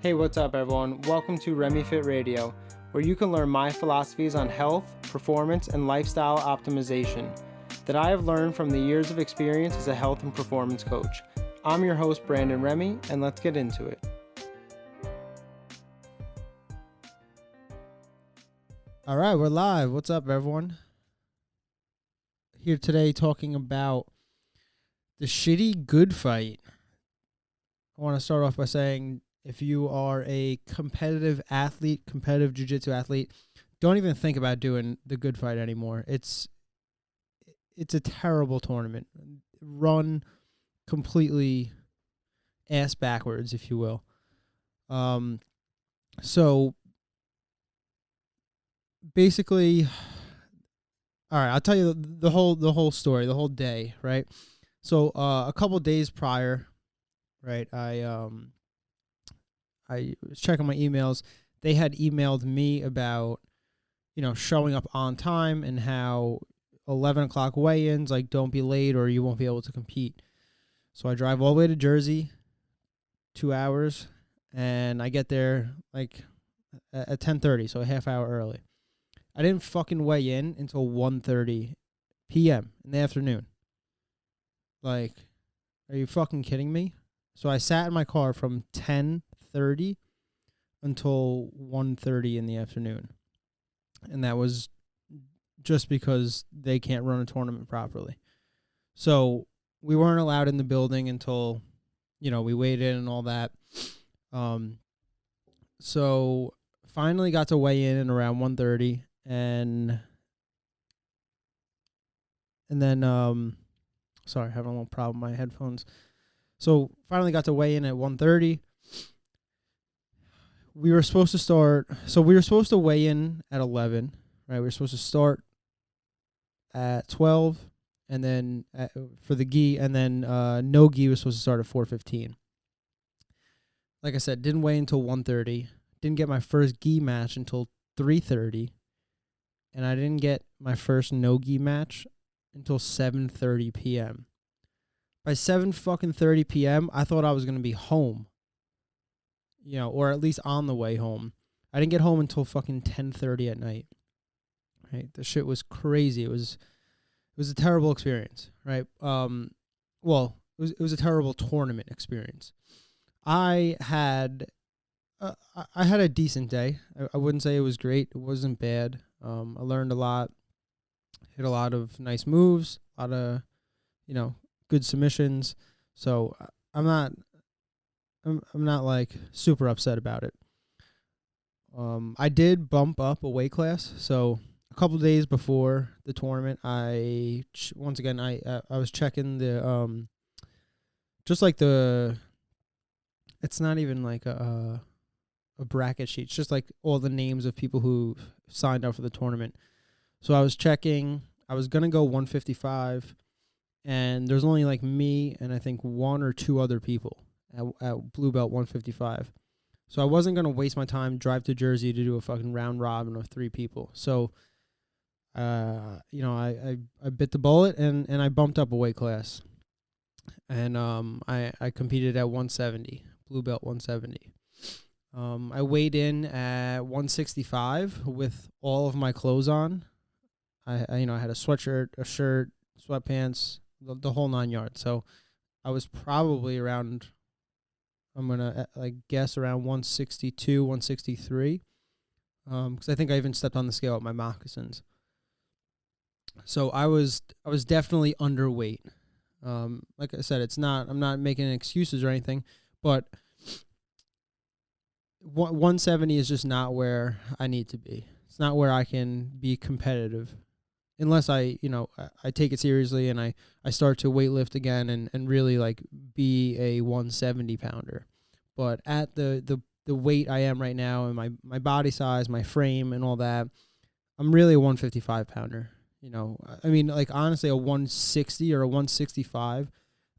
Hey, what's up everyone? Welcome to RemyFIT Radio, where you can learn my philosophies on health, performance, and lifestyle optimization that I have learned from the years of experience as a health and performance coach. I'm your host, Brandon Remy, and let's get into it. All right, we're live. What's up, everyone? Here today talking about the shitty good fight. I want to start off by saying, if you are a competitive athlete, competitive jiu-jitsu athlete, don't even think about doing the good fight anymore. It's a terrible tournament. Run completely ass backwards, if you will. So basically, all right, I'll tell you the whole story, the whole day, right? So a couple days prior, right, I was checking my emails. They had emailed me about, showing up on time and how 11 o'clock weigh-ins, like, don't be late or you won't be able to compete. So I drive all the way to Jersey, 2 hours, and I get there, like, at 10:30, so a half hour early. I didn't fucking weigh in until 1:30 p.m. in the afternoon. Like, are you fucking kidding me? So I sat in my car from 10:30 until 1:30 in the afternoon. And that was just because they can't run a tournament properly. So we weren't allowed in the building until, we weighed in and all that. So finally got to weigh in around 1:30 and then, sorry, having a little problem with my headphones. So finally got to weigh in at 1:30. We were supposed to weigh in at 11, right? We were supposed to start at 12, and then for the gi, and then NoGi was supposed to start at 4:15. Like I said, didn't weigh until 1:30. Didn't get my first gi match until 3:30, and I didn't get my first NoGi match until 7:30 p.m. By 7:30 p.m., I thought I was going to be home, or at least on the way home. I didn't get home until fucking 10:30 at night, right? The shit was crazy. It was a terrible experience, right? It was a terrible tournament experience. I had a decent day. I wouldn't say it was great. It wasn't bad. I learned a lot, hit a lot of nice moves, a lot of, good submissions. So I'm not like super upset about it. I did bump up a weight class. So a couple days before the tournament, I was checking the just like it's not even like a bracket sheet. It's just like all the names of people who signed up for the tournament. So I was checking. I was gonna go 155. And there's only like me and I think one or two other people at Blue Belt 155. So I wasn't going to waste my time, drive to Jersey to do a fucking round robin of 3 people. So, I bit the bullet and I bumped up a weight class. And I competed at 170, Blue Belt 170. I weighed in at 165 with all of my clothes on. I had a sweatshirt, a shirt, sweatpants, the whole 9 yards. So I was probably around, I'm going to guess around 162, 163. Because I think I even stepped on the scale with my moccasins. So I was definitely underweight. Like I said, I'm not making excuses or anything, but 170 is just not where I need to be. It's not where I can be competitive. Unless I take it seriously and I start to weightlift again and really like be a 170 pounder. But at the weight I am right now and my body size, my frame and all that, I'm really a 155 pounder. I mean, like, honestly, a 160 or a 165,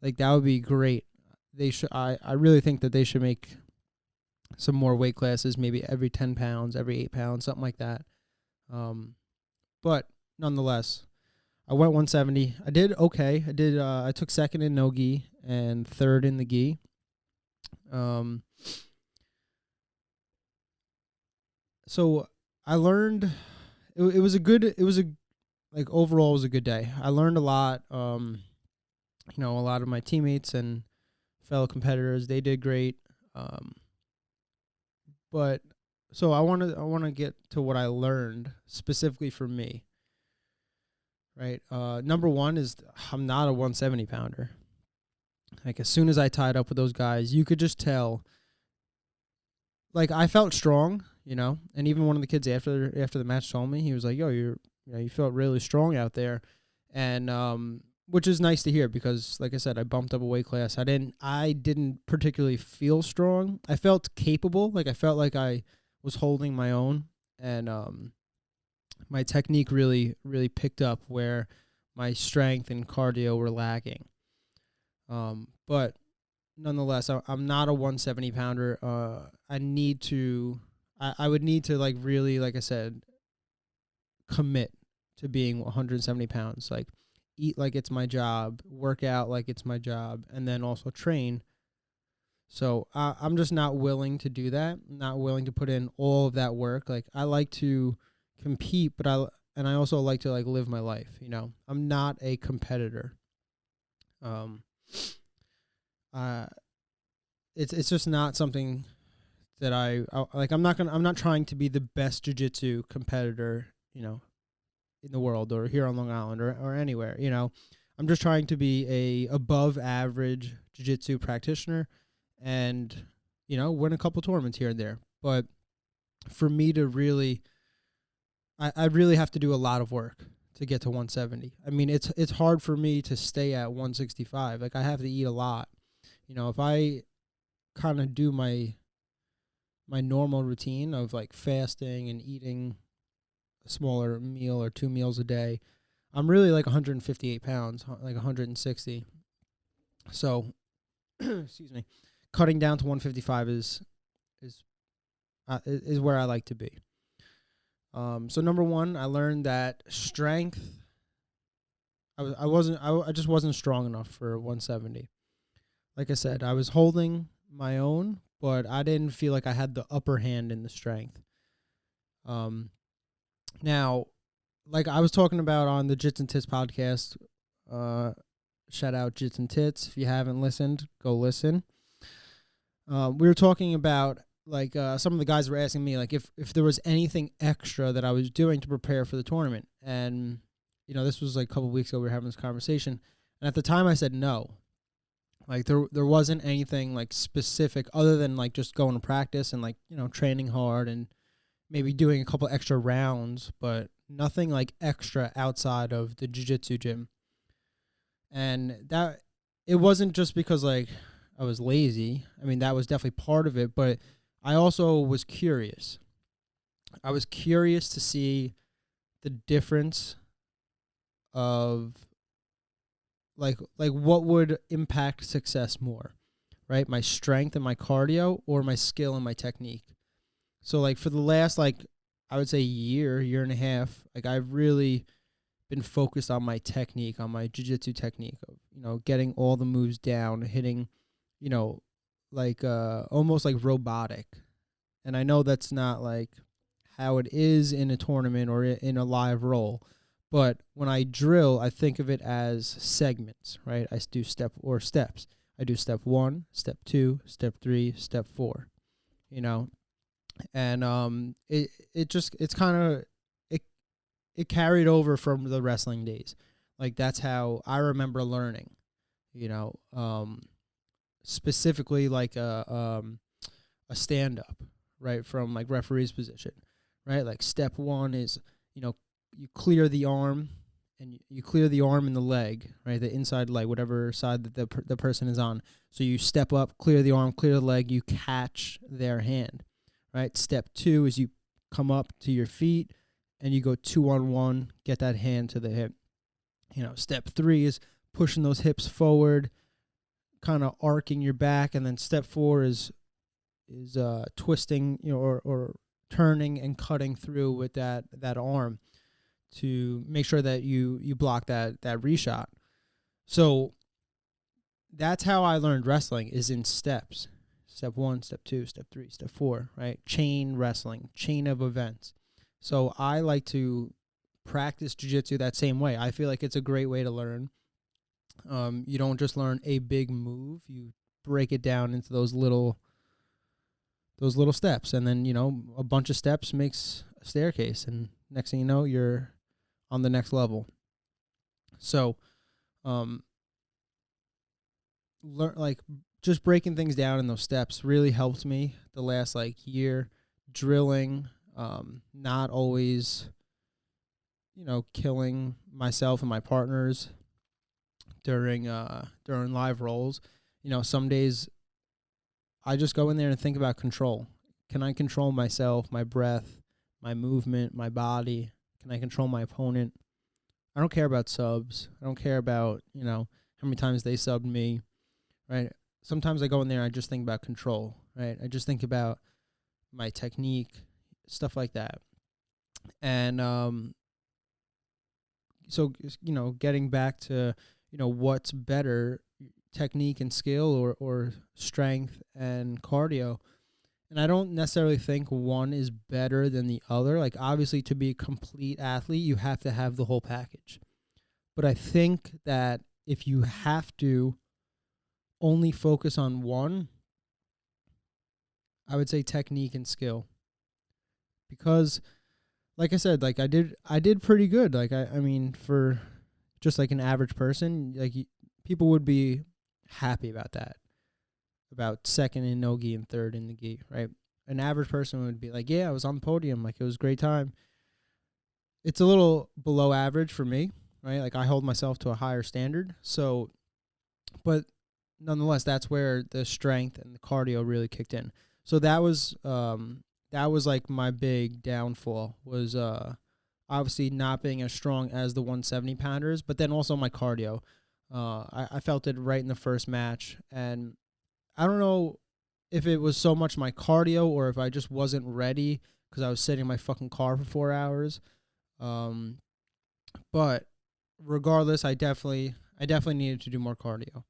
like, that would be great. I really think that they should make some more weight classes, maybe every 10 pounds, every 8 pounds, something like that. But nonetheless, I went 170. I did okay. I took second in NoGi and third in the gi. So I learned it was like overall it was a good day. I learned a lot. A lot of my teammates and fellow competitors, they did great. Um, but so I want to get to what I learned specifically for me. Right. Number one is I'm not a 170 pounder. Like as soon as I tied up with those guys, you could just tell. Like I felt strong, and even one of the kids after the match told me, he was like, "Yo, you felt really strong out there," and which is nice to hear because, like I said, I bumped up a weight class. I didn't particularly feel strong. I felt capable, like I felt like I was holding my own, and my technique really really picked up where my strength and cardio were lacking. But nonetheless, I'm not a 170 pounder. I would need to like really, like I said, commit to being 170 pounds. Like eat like it's my job, work out like it's my job, and then also train. So I'm just not willing to do that. Not willing to put in all of that work. Like I like to compete, but I also like to like live my life. I'm not a competitor. It's just not something that I like. I'm not trying to be the best jiu-jitsu competitor, in the world or here on Long Island or anywhere, I'm just trying to be a above average jiu-jitsu practitioner and, win a couple tournaments here and there. But for me to really, I really have to do a lot of work to get to 170. I mean, it's hard for me to stay at 165. Like I have to eat a lot. If I kind of do my normal routine of like fasting and eating a smaller meal or 2 meals a day, I'm really like 158 pounds, like 160. So, excuse me, cutting down to 155 is where I like to be. So number one, I learned that strength. I just wasn't strong enough for 170. Like I said, I was holding my own, but I didn't feel like I had the upper hand in the strength. Now, like I was talking about on the Jits and Tits podcast, shout out Jits and Tits. If you haven't listened, go listen. We were talking about like some of the guys were asking me like if there was anything extra that I was doing to prepare for the tournament, and this was like a couple of weeks ago we were having this conversation, and at the time I said no. Like there wasn't anything like specific other than like just going to practice and like, training hard and maybe doing a couple extra rounds, but nothing like extra outside of the jiu-jitsu gym. And that it wasn't just because like I was lazy. I mean, that was definitely part of it, but I also was curious. I was curious to see the difference of like what would impact success more, right? My strength and my cardio or my skill and my technique. So like for the last like I would say year and a half, like I've really been focused on my technique, on my jiu-jitsu technique of, getting all the moves down, hitting, like almost like robotic. And I know that's not like how it is in a tournament or in a live roll. But when I drill, I think of it as segments, right? I do steps. I do step 1, step 2, step 3, step 4, and it carried over from the wrestling days. Like that's how I remember learning, specifically like a stand up, right? From like referee's position, right? Like step 1 is, you clear the arm, and you clear the arm and the leg, right? The inside leg, whatever side that the person is on. So you step up, clear the arm, clear the leg, you catch their hand, right? Step 2 is you come up to your feet, and you go 2-on-1, get that hand to the hip. Step 3 is pushing those hips forward, kind of arcing your back, and then step 4 is twisting, or turning and cutting through with that arm to make sure that you block that reshot. So that's how I learned wrestling, is in steps. Step 1, step 2, step 3, step 4, right? Chain wrestling, chain of events. So I like to practice jiu-jitsu that same way. I feel like it's a great way to learn. You don't just learn a big move. You break it down into those little steps. And then, a bunch of steps makes a staircase. And next thing you know, you're on the next level. So, just breaking things down in those steps really helped me the last year. Drilling, not always, killing myself and my partners during live rolls. Some days I just go in there and think about control. Can I control myself, my breath, my movement, my body? Can I control my opponent? I don't care about subs. I don't care about, how many times they subbed me, right? Sometimes I go in there, I just think about control, right? I just think about my technique, stuff like that. And so, getting back to, what's better, technique and skill or strength and cardio. And I don't necessarily think one is better than the other. Obviously, to be a complete athlete, you have to have the whole package. But I think that if you have to only focus on one, I would say technique and skill. Because, like I said, I did pretty good. I mean, for just an average person, people would be happy about that. About second in NoGi and third in the gi, right? An average person would be like, yeah, I was on the podium. It was a great time. It's a little below average for me, right? I hold myself to a higher standard. So, but nonetheless, that's where the strength and the cardio really kicked in. So that was my big downfall was obviously not being as strong as the 170 pounders, but then also my cardio. I felt it right in the first match, and I don't know if it was so much my cardio or if I just wasn't ready because I was sitting in my fucking car for 4 hours. But regardless, I definitely needed to do more cardio.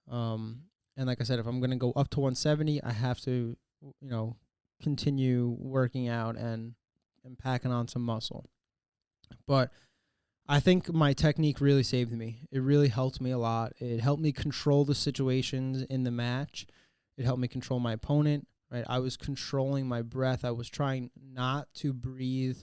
And like I said, if I'm going to go up to 170, I have to, continue working out and packing on some muscle. But I think my technique really saved me. It really helped me a lot. It helped me control the situations in the match. It helped me control my opponent, right? I was controlling my breath. I was trying not to breathe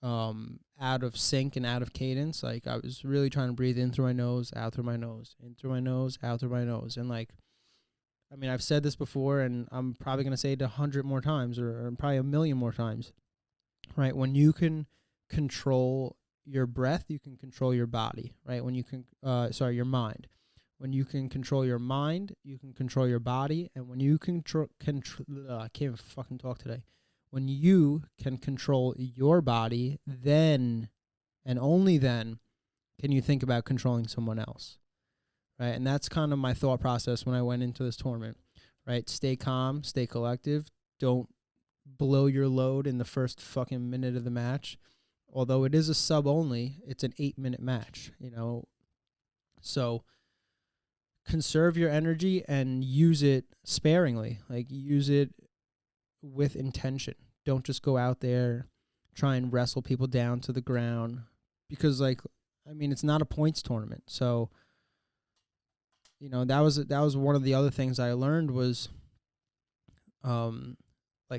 out of sync and out of cadence. I was really trying to breathe in through my nose, out through my nose, in through my nose, out through my nose. And I've said this before, and I'm probably going to say it 100 more times or probably 1,000,000 more times, right? When you can control your breath, you can control your body, right? When you can, your mind. When you can control your mind, you can control your body. And when you I can't even fucking talk today. When you can control your body, then and only then can you think about controlling someone else, right? And that's kind of my thought process when I went into this tournament, right? Stay calm, stay collective. Don't blow your load in the first fucking minute of the match. Although it is a sub only, it's an 8-minute match, So conserve your energy and use it sparingly. Use it with intention. Don't just go out there, try and wrestle people down to the ground. Because, it's not a points tournament. So, that was one of the other things I learned was,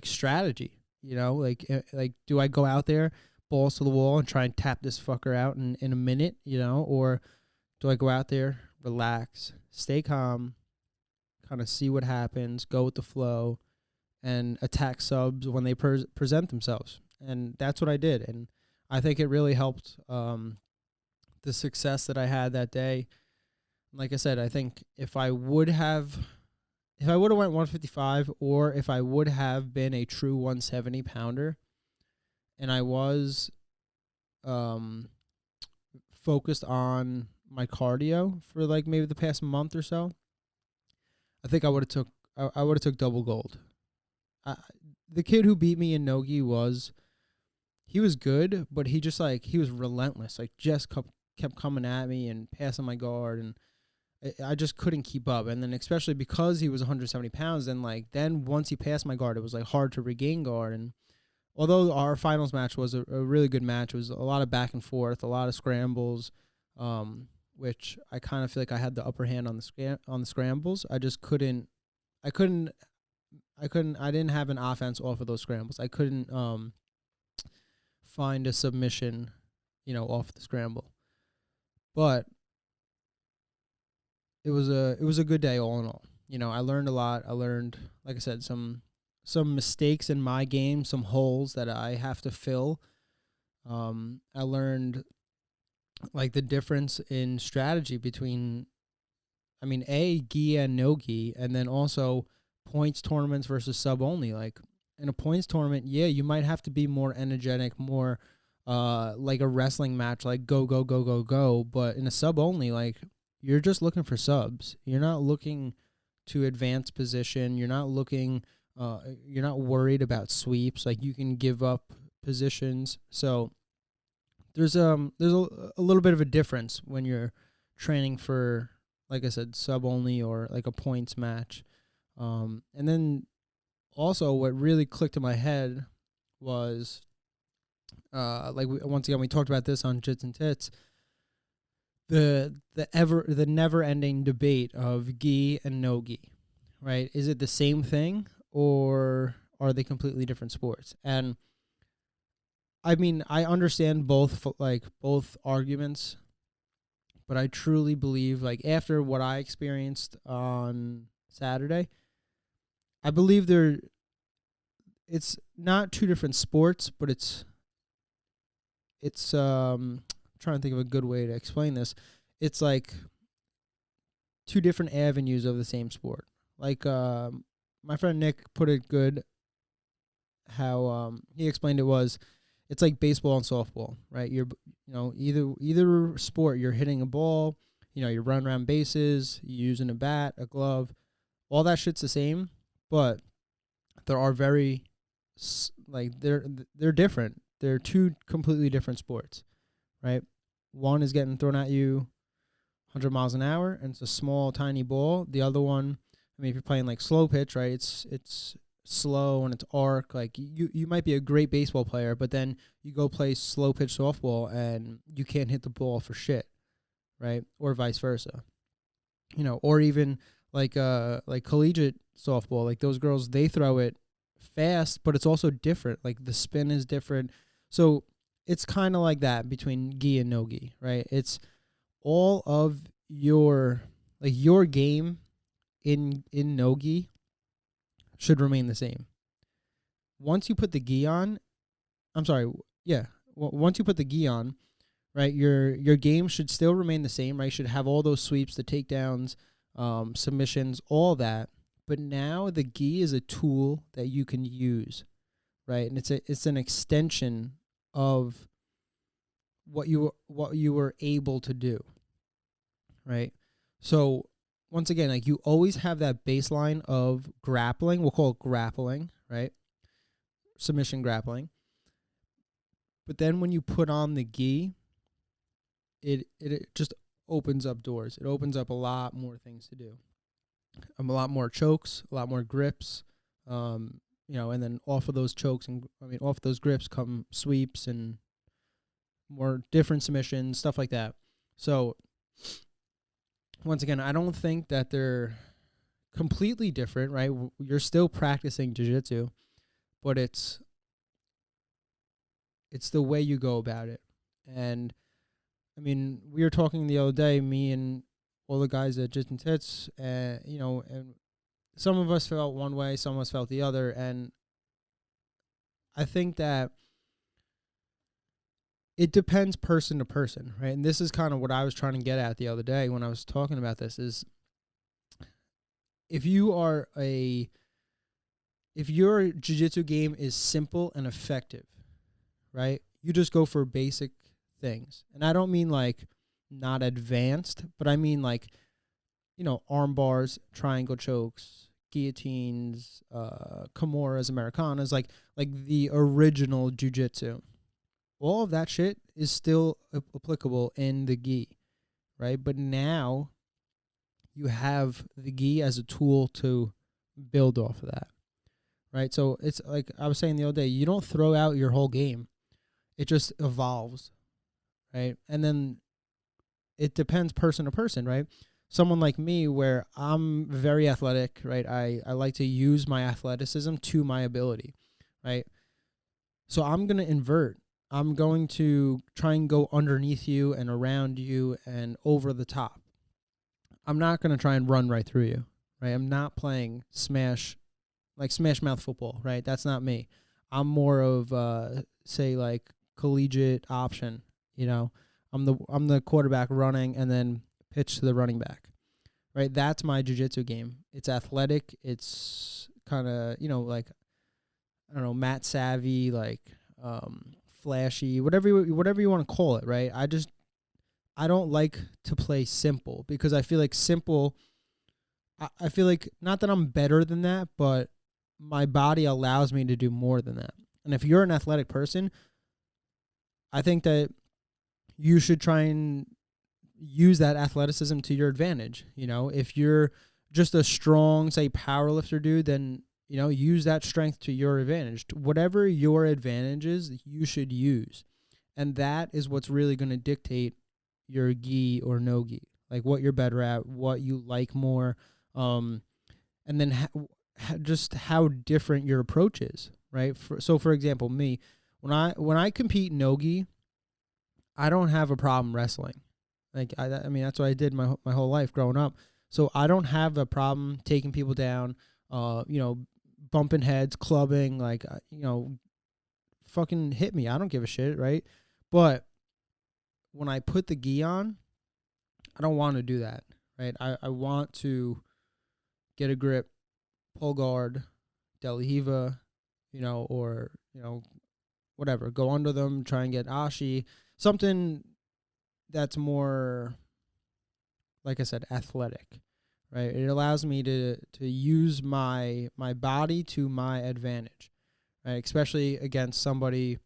strategy. Do I go out there, balls to the wall, and try and tap this fucker out in a minute, or do I go out there, relax, stay calm, kind of see what happens, go with the flow, and attack subs when they present themselves? And that's what I did, and I think it really helped the success that I had that day. Like I said, I think if I would have went 155, or if I would have been a true 170 pounder, and I was focused on my cardio for maybe the past month or so, I think I would have took double gold. The kid who beat me in NoGi he was good, but he was relentless. Just kept coming at me and passing my guard, and I just couldn't keep up. And then especially because he was 170 pounds, then once he passed my guard, it was like hard to regain guard. And although our finals match was a really good match, it was a lot of back and forth, a lot of scrambles, which I kind of feel like I had the upper hand on the scrambles. I didn't have an offense off of those scrambles. I couldn't find a submission, off the scramble. But it was a good day all in all. I learned a lot. I learned, like I said, some mistakes in my game, some holes that I have to fill. I learned like the difference in strategy between, gi and no-gi, and then also points tournaments versus sub only. Like in a points tournament, you might have to be more energetic, more like a wrestling match, like go, go, go, go, go. But in a sub only, like you're just looking for subs. You're not looking to advance position. You're not looking, you're not worried about sweeps. Like you can give up positions. So there's a little bit of a difference when you're training for, like I said, sub only or like a points match. And then also what really clicked in my head was, once again, we talked about this on Jits and Tits, the never ending debate of gi and no gi, right? Is it the same thing or are they completely different sports? And I understand both arguments, but I truly believe, like, after what I experienced on Saturday, I believe it's not two different sports, but it's I'm trying to think of a good way to explain this. It's like two different avenues of the same sport. Like my friend Nick put it good, how he explained it was, it's like baseball and softball, right? You're, either sport, you're hitting a ball, you're running around bases, you're using a bat, a glove, all that shit's the same, but there are they're different. They're two completely different sports, right? One is getting thrown at you 100 miles an hour, and it's a small, tiny ball. The other one, if you're playing like slow pitch, right? It's slow and it's arc. Like you might be a great baseball player, but then you go play slow pitch softball and you can't hit the ball for shit, right? Or vice versa, or even like collegiate softball. Like those girls, they throw it fast, but it's also different. Like the spin is different. So it's kind of like that between gi and no gi, right? It's all of your game in no gi should remain the same. Once you put the gi on, once you put the gi on, right, your game should still remain the same, right? You should have all those sweeps, the takedowns, submissions, all that. But now the gi is a tool that you can use, right? And it's an extension of what you were able to do, right? So once again, like you always have that baseline of grappling. We'll call it grappling, right? Submission grappling. But then when you put on the gi, it just opens up doors. It opens up a lot more things to do. A lot more chokes, a lot more grips, and then off of those chokes off those grips come sweeps and more different submissions, stuff like that. So once again, I don't think that they're completely different, right? You're still practicing jiu-jitsu, but it's the way you go about it. And we were talking the other day, me and all the guys at Jits and Tits, and some of us felt one way, some of us felt the other, and I think that it depends person to person, right? And this is kind of what I was trying to get at the other day when I was talking about this, is if your jiu-jitsu game is simple and effective, right, you just go for basic things. And I don't mean like not advanced, but I mean like, arm bars, triangle chokes, guillotines, Kimuras, Americanas, like the original jiu-jitsu. All of that shit is still applicable in the gi, right? But now you have the gi as a tool to build off of that, right? So it's like I was saying the other day, you don't throw out your whole game. It just evolves, right? And then it depends person to person, right? Someone like me where I'm very athletic, right? I like to use my athleticism to my ability, right? So I'm going to invert. I'm going to try and go underneath you and around you and over the top. I'm not going to try and run right through you, right? I'm not playing smash mouth football, right? That's not me. I'm more of, say, like collegiate option, you know? I'm the quarterback running and then pitch to the running back, right? That's my jiu-jitsu game. It's athletic. It's kind of, like, I don't know, Matt Savvy, like flashy, whatever you want to call it, right? I don't like to play simple because I feel like simple, I feel like not that I'm better than that, but my body allows me to do more than that. And if you're an athletic person, I think that you should try and use that athleticism to your advantage. If you're just a strong, say, powerlifter dude, then, use that strength to your advantage. Whatever your advantage is, you should use. And that is what's really going to dictate your gi or no gi, like what you're better at, what you like more, and then just how different your approach is, right? So for example, me, when I compete no gi, I don't have a problem wrestling. Like I mean, that's what I did my whole life growing up. So I don't have a problem taking people down, bumping heads, clubbing, like, fucking hit me. I don't give a shit, right? But when I put the gi on, I don't want to do that, right? I want to get a grip, pull guard, De La Hiva, or, whatever. Go under them, try and get ashi, something that's more, like I said, athletic, right? It allows me to use my body to my advantage, right? Especially against somebody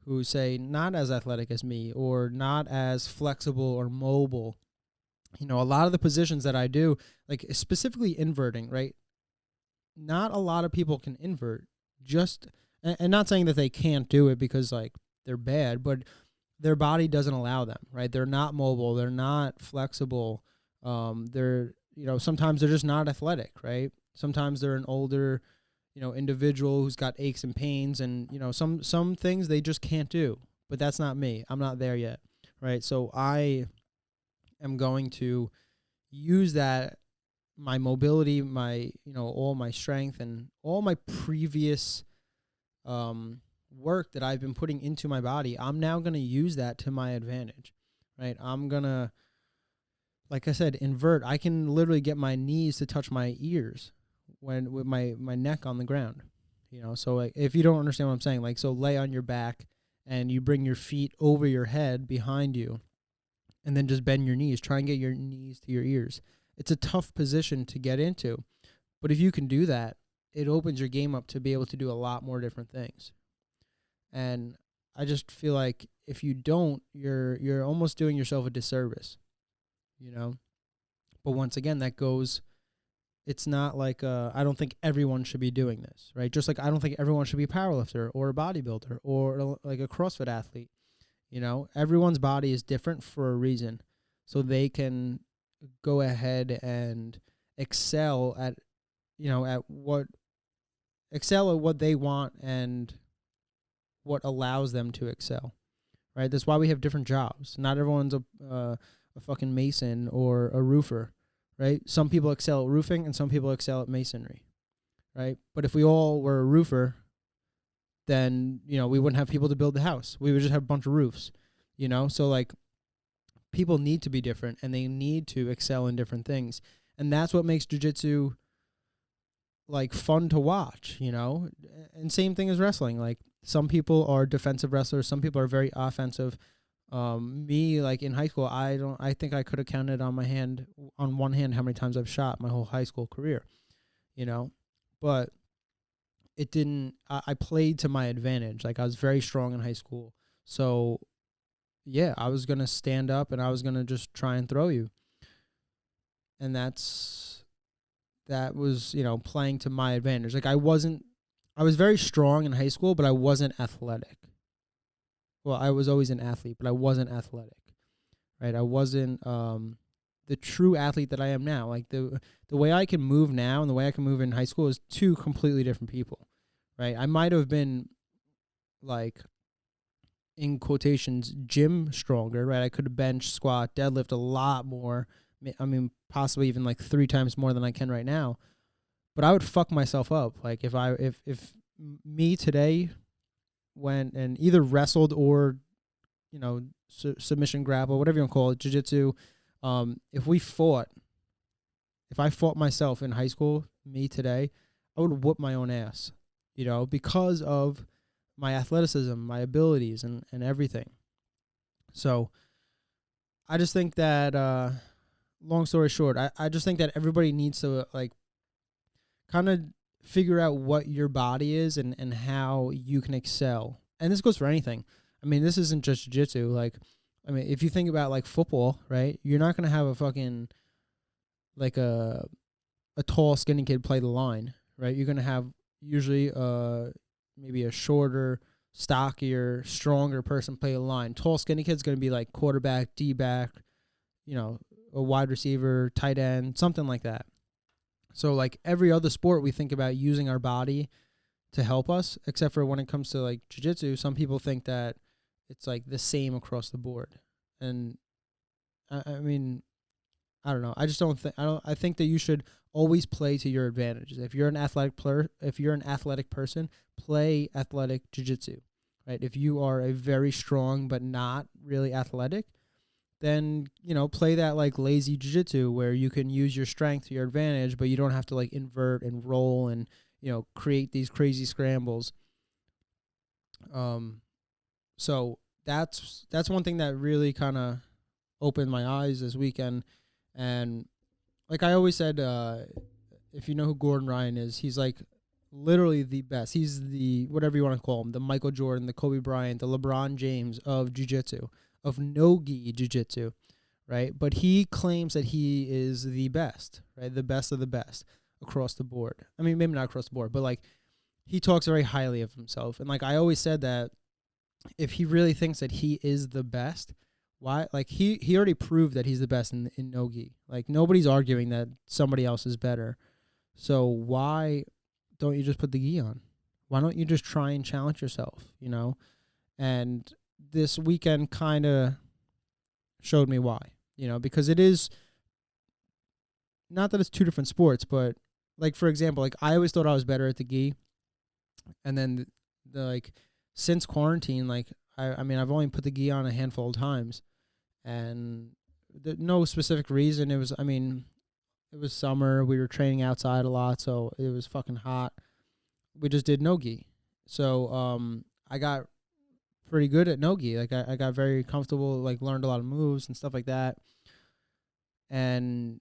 who, say, not as athletic as me or not as flexible or mobile. A lot of the positions that I do, like specifically inverting, right? Not a lot of people can invert, and not saying that they can't do it because, like, they're bad, but their body doesn't allow them, right? They're not mobile. They're not flexible. They're, sometimes they're just not athletic, right? Sometimes they're an older, individual who's got aches and pains and, some things they just can't do, but that's not me. I'm not there yet, right? So I am going to use that, my mobility, my, all my strength and all my previous work that I've been putting into my body. I'm now going to use that to my advantage, right? I'm going to, like I said, invert. I can literally get my knees to touch my ears with my neck on the ground, So, like, if you don't understand what I'm saying, like, so lay on your back and you bring your feet over your head behind you and then just bend your knees. Try and get your knees to your ears. It's a tough position to get into, but if you can do that, it opens your game up to be able to do a lot more different things. And I just feel like if you don't, you're almost doing yourself a disservice, But once again, it's not like I don't think everyone should be doing this, right? Just like I don't think everyone should be a powerlifter or a bodybuilder or like a CrossFit athlete. Everyone's body is different for a reason, so they can go ahead and excel at what they want and what allows them to excel, right? That's why we have different jobs. Not everyone's a fucking mason or a roofer, right? Some people excel at roofing and some people excel at masonry, right? But if we all were a roofer, then, we wouldn't have people to build the house. We would just have a bunch of roofs, So, like, people need to be different and they need to excel in different things. And that's what makes jiu-jitsu, like, fun to watch, And same thing as wrestling. Like, some people are defensive wrestlers. Some people are very offensive. Me, like, in high school, I think I could have counted on one hand how many times I've shot my whole high school career, But it didn't, I played to my advantage. Like, I was very strong in high school. So, yeah, I was going to stand up and I was going to just try and throw you. and that was, playing to my advantage. Like I was very strong in high school, but I wasn't athletic. Well, I was always an athlete, but I wasn't athletic, right? I wasn't the true athlete that I am now. Like the way I can move now and the way I can move in high school is two completely different people, right? I might have been like, in quotations, gym stronger, right? I could have bench, squat, deadlift a lot more. I mean, possibly even like 3 times more than I can right now. But I would fuck myself up. Like if me today went and either wrestled or, submission grapple, whatever you want to call it, jiu-jitsu, if I fought myself in high school, me today, I would whoop my own ass, because of my athleticism, my abilities, and everything. So I just think that, long story short, I just think that everybody needs to, like, kind of figure out what your body is and how you can excel. And this goes for anything. I mean, this isn't just jiu-jitsu. Like, I mean, if you think about, like, football, right, you're not going to have a fucking, like, a tall, skinny kid play the line, right? You're going to have usually maybe a shorter, stockier, stronger person play the line. Tall, skinny kid's going to be like quarterback, D-back, a wide receiver, tight end, something like that. So like every other sport, we think about using our body to help us, except for when it comes to like jiu-jitsu, some people think that it's like the same across the board. And I mean, I don't know. I just don't think, I think that you should always play to your advantages. If you're an athletic person, play athletic jiu-jitsu, right? If you are a very strong but not really athletic, then, play that like lazy jiu-jitsu where you can use your strength to your advantage, but you don't have to like invert and roll and, create these crazy scrambles. So that's one thing that really kind of opened my eyes this weekend. And like I always said, if you know who Gordon Ryan is, he's like literally the best. He's the, whatever you want to call him, the Michael Jordan, the Kobe Bryant, the LeBron James of jiu-jitsu, of NoGi jiu-jitsu, right? But he claims that he is the best, right? The best of the best across the board. I mean, maybe not across the board, but like he talks very highly of himself. And like I always said that if he really thinks that he is the best, why? Like he already proved that he's the best in NoGi. Like nobody's arguing that somebody else is better. So why don't you just put the gi on? Why don't you just try and challenge yourself, And this weekend kind of showed me why, because it is not that it's two different sports, but like, for example, like I always thought I was better at the gi. And then the like, since quarantine, like I mean, I've only put the gi on a handful of times and no specific reason. It was summer. We were training outside a lot. So it was fucking hot. We just did NoGi. So, I got pretty good at NoGi. Like I got very comfortable, like learned a lot of moves and stuff like that. And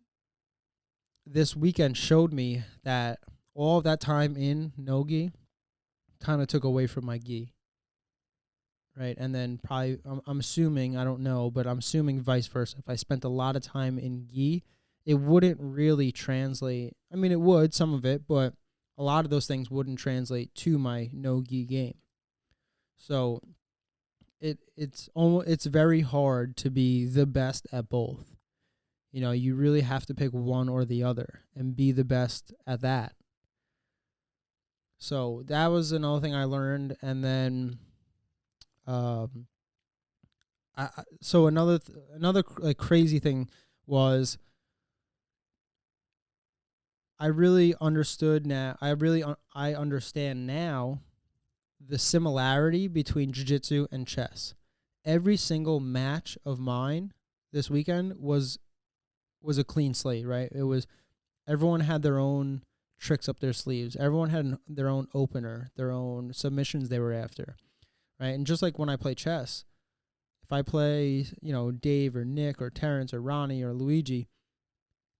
this weekend showed me that all of that time in NoGi kind of took away from my gi. Right. And then probably, I'm assuming, I don't know, but I'm assuming vice versa. If I spent a lot of time in gi, it wouldn't really translate. I mean, it would, some of it, but a lot of those things wouldn't translate to my NoGi game. So it's very hard to be the best at both. You really have to pick one or the other and be the best at that. So that was another thing I learned. And then, so another like crazy thing was I understand now the similarity between jiu-jitsu and chess. Every single match of mine this weekend was a clean slate, right? It was, everyone had their own tricks up their sleeves. Everyone had their own opener, their own submissions they were after, right? And just like when I play chess, if I play, Dave or Nick or Terrence or Ronnie or Luigi,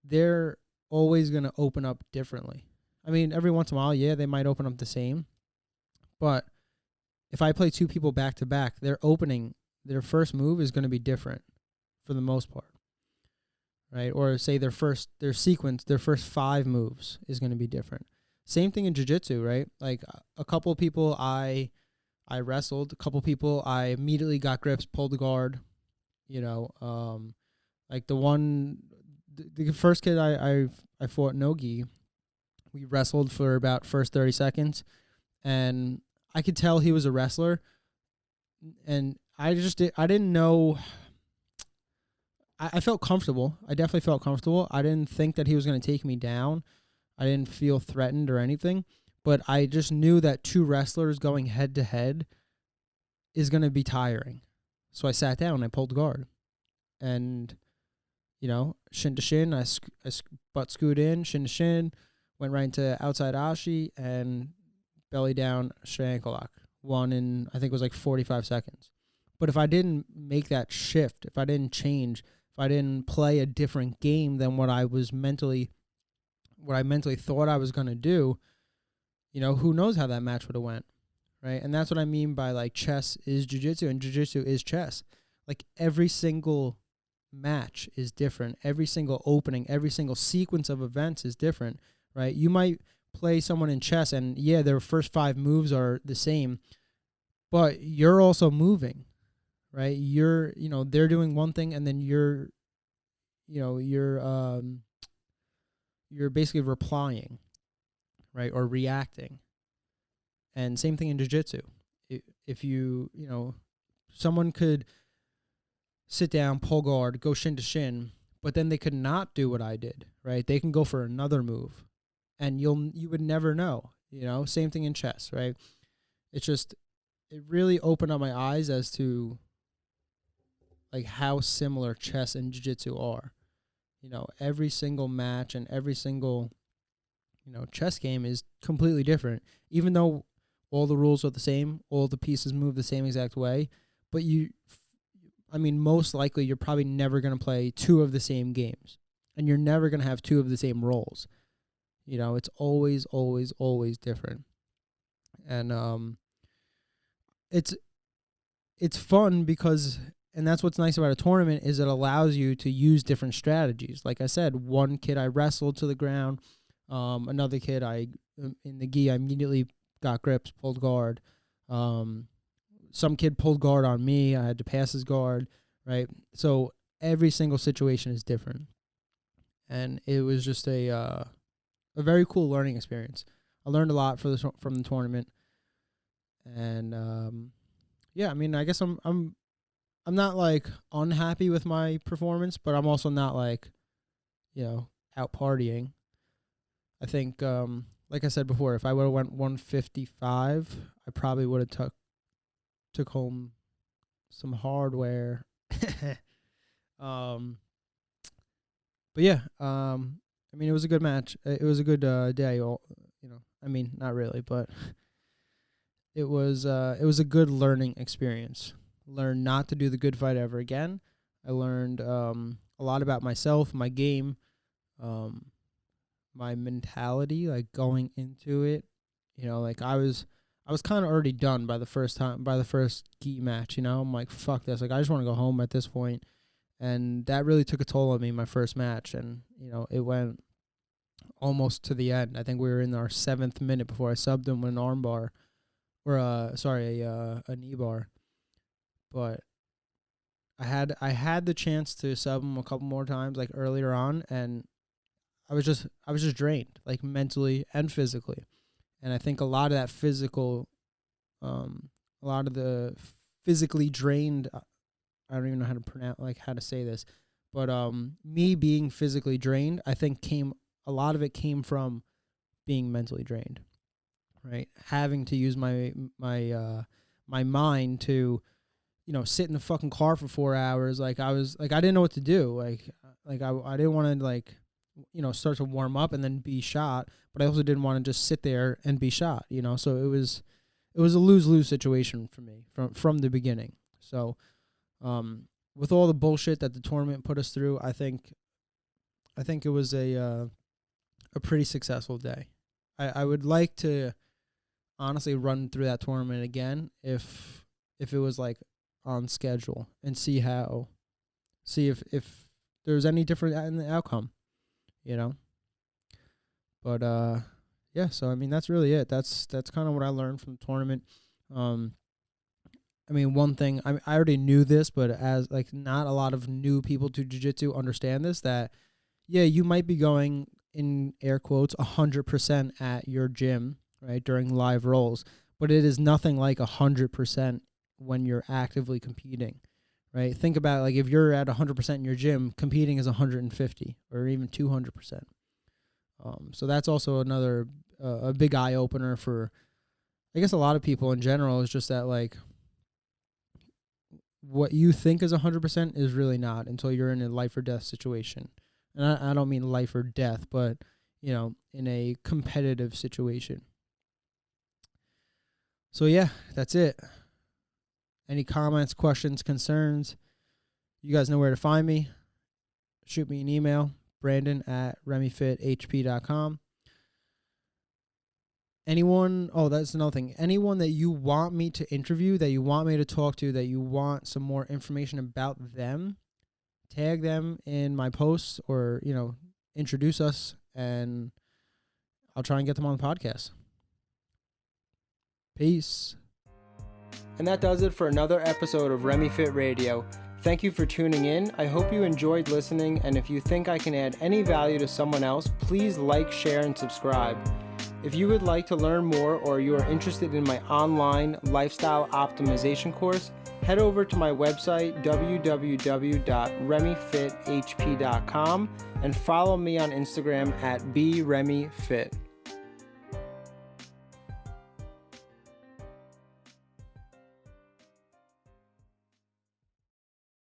they're always going to open up differently. I mean, every once in a while, yeah, they might open up the same. But if I play two people back to back, their first move is going to be different for the most part. right? Or say their first 5 moves is going to be different. Same thing in jiu-jitsu, right? Like a couple of people I wrestled, a couple of people I immediately got grips, pulled the guard, like the first kid I fought NoGi, we wrestled for about first 30 seconds, and I could tell he was a wrestler, and I didn't know. I felt comfortable. I definitely felt comfortable. I didn't think that he was going to take me down. I didn't feel threatened or anything, but I just knew that 2 wrestlers going head to head is going to be tiring. So I sat down and I pulled guard, and shin to shin, I butt scoot in, shin to shin, went right into outside ashi and belly down straight ankle lock. Won in, I think it was like 45 seconds. But if I didn't make that shift, if I didn't change, if I didn't play a different game than what I mentally thought I was going to do, who knows how that match would have went, right? And that's what I mean by like chess is jiu-jitsu and jiu-jitsu is chess. Like every single match is different. Every single opening, every single sequence of events is different, right? You might play someone in chess and yeah, their first 5 moves are the same, but you're also moving, right? They're doing one thing and then you're basically replying, right? Or reacting. And same thing in jiu-jitsu. If someone could sit down, pull guard, go shin to shin, but then they could not do what I did, right? They can go for another move, and you would never know, Same thing in chess, right? It really opened up my eyes as to like how similar chess and jiu-jitsu are. Every single match and every single chess game is completely different, even though all the rules are the same, all the pieces move the same exact way, but most likely you're probably never going to play 2 of the same games, and you're never going to have 2 of the same roles. It's always, always, always different. And it's fun because, and that's what's nice about a tournament, is it allows you to use different strategies. Like I said, one kid I wrestled to the ground, another kid in the gi I immediately got grips, pulled guard. Some kid pulled guard on me. I had to pass his guard, right? So every single situation is different. And it was just a very cool learning experience. I learned a lot from the tournament. And I guess I'm not like unhappy with my performance, but I'm also not like, out partying. I think like I said before, if I would have went 155, I probably would have took home some hardware. But yeah, it was a good match. It was a good day. Not really, but it was a good learning experience. Learned not to do the good fight ever again. I learned a lot about myself, my game, my mentality, like going into it. I was kind of already done by the first gi match, I'm like, fuck this. Like, I just want to go home at this point. And that really took a toll on me, my first match. And, it went almost to the end. I think we were in our 7th minute before I subbed him with an arm bar. Or, a knee bar. But I had the chance to sub him a couple more times, like earlier on. And I was just drained, like mentally and physically. And I think a lot of that physical, a lot of the physically drained, I don't even know how to say this, but me being physically drained, I think a lot of it came from being mentally drained, right? Having to use my mind to, sit in the fucking car for 4 hours. Like I didn't know what to do. Like I didn't want to start to warm up and then be shot, but I also didn't want to just sit there and be shot, so it was a lose-lose situation for me from the beginning. So, with all the bullshit that the tournament put us through, I think it was a pretty successful day. I would like to honestly run through that tournament again if it was like on schedule and see if there's any different in the outcome, you know. But yeah, so I mean that's really it. That's kind of what I learned from the tournament. I mean, one thing I already knew this, but as like not a lot of new people to jiu-jitsu understand this, that yeah, you might be going in air quotes 100% at your gym, right, during live rolls, but it is nothing like 100% when you're actively competing, right? Think about like if you're at 100% in your gym, competing is 150 or even 200%. So that's also another a big eye opener for, I guess, a lot of people in general, is just that like what you think is 100% is really not until you're in a life or death situation. And I don't mean life or death, but, you know, in a competitive situation. So, yeah, that's it. Any comments, questions, concerns? You guys know where to find me. Shoot me an email, brandon@RemyFitHP.com. Anyone, that's another thing. Anyone that you want me to interview, that you want me to talk to, that you want some more information about them, tag them in my posts or, you know, introduce us, and I'll try and get them on the podcast. Peace. And that does it for another episode of RemyFIT Radio. Thank you for tuning in. I hope you enjoyed listening, and if you think I can add any value to someone else, please like, share, and subscribe. If you would like to learn more, or you are interested in my online lifestyle optimization course, head over to my website, www.RemyFitHP.com, and follow me on Instagram @BRemyFit.